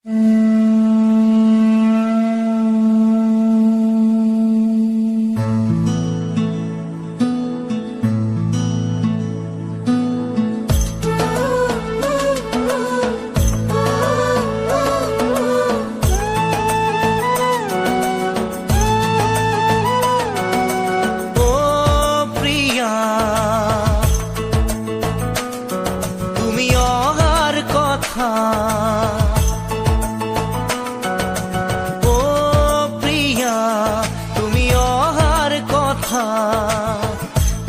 ও প্রিয়া তুমি অহাৰ কথা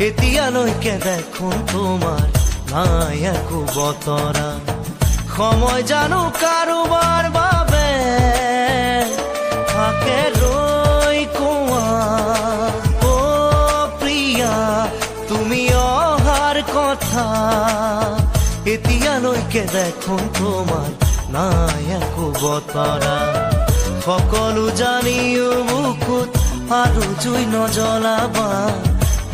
এতিয়ালৈকে দেখোন তোমাৰ নাই একো বতৰা সময় জানো কাৰোবাৰ বাবে থাকে ৰৈ কোৱা ও প্ৰিয়া তুমি অহাৰ কথা এতিয়ালৈকে দেখোন তোমাৰ নাই একো বতৰা সকলো জানিও বুকুত আৰু জুই নজ্বলাবা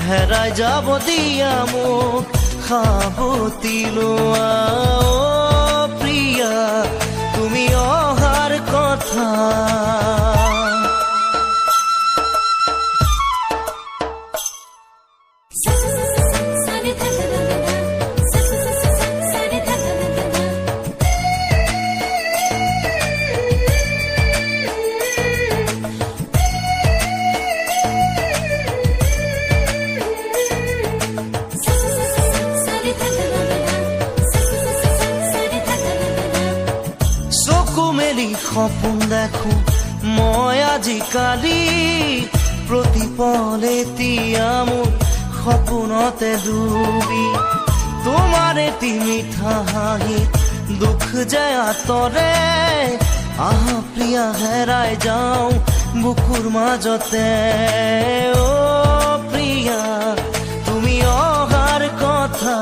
হেৰাই যাব দিয়া মোক সাৱতি লোৱা ও প্ৰিয়া তুমি অহাৰ কথা মেলি সপোন দেখো মই আজিকালি প্ৰতিপলে এতিয়া মোৰ সপোনতে ডুবি তোমাৰ এটি মিঠা হাঁহি দুখ যে আঁতৰে আহা প্ৰিয়া হেৰাই যাওঁ বুকুৰ মাজতে ও প্ৰিয়া তুমি অহাৰ কথা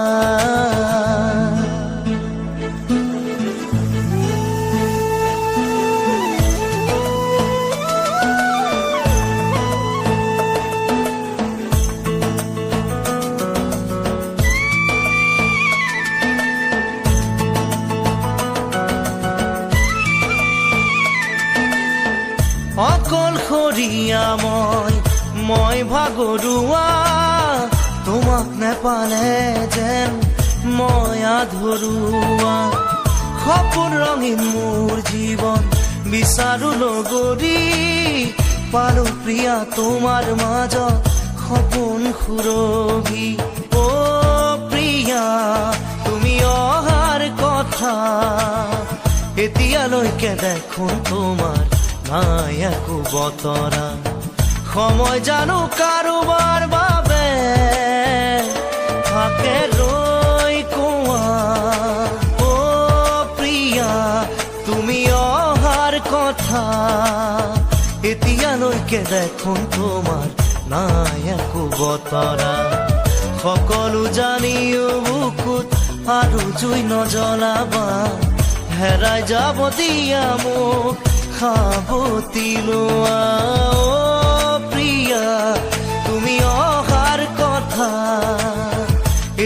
অকলশৰীয়া মই ভাগৰুৱা তোমাক নেপালে যেন মই আধৰুৱা সপোন ৰঙীন মোৰ জীৱন বিচাৰো লগৰী পালো প্ৰিয়া তোমাৰ মাজত সপোন সুৰভি ও প্ৰিয়া তুমি অহাৰ কথা এতিয়ালৈকে দেখোন তোমাৰ নাই একো বতৰা সময় জানো কাৰোবাৰ বাবে থাকে ৰৈ কোৱা ও প্ৰিয়া তুমি অহাৰ কথা এতিয়ালৈকে দেখোন তোমাৰ নাই একো বতৰা সকলো জানিও বুকুত আৰু জুই নজ্বলাবা হেৰাই যাব দিয়া মোক সাৱতি লোৱা ও প্ৰিয়া তুমি অহাৰ কথা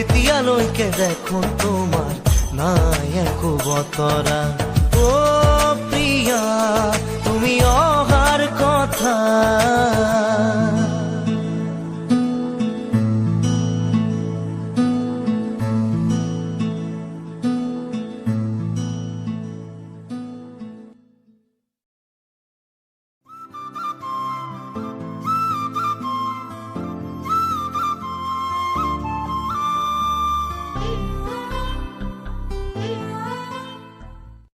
এতিয়ালৈকে দেখোন তোমাৰ নাই একো বতৰা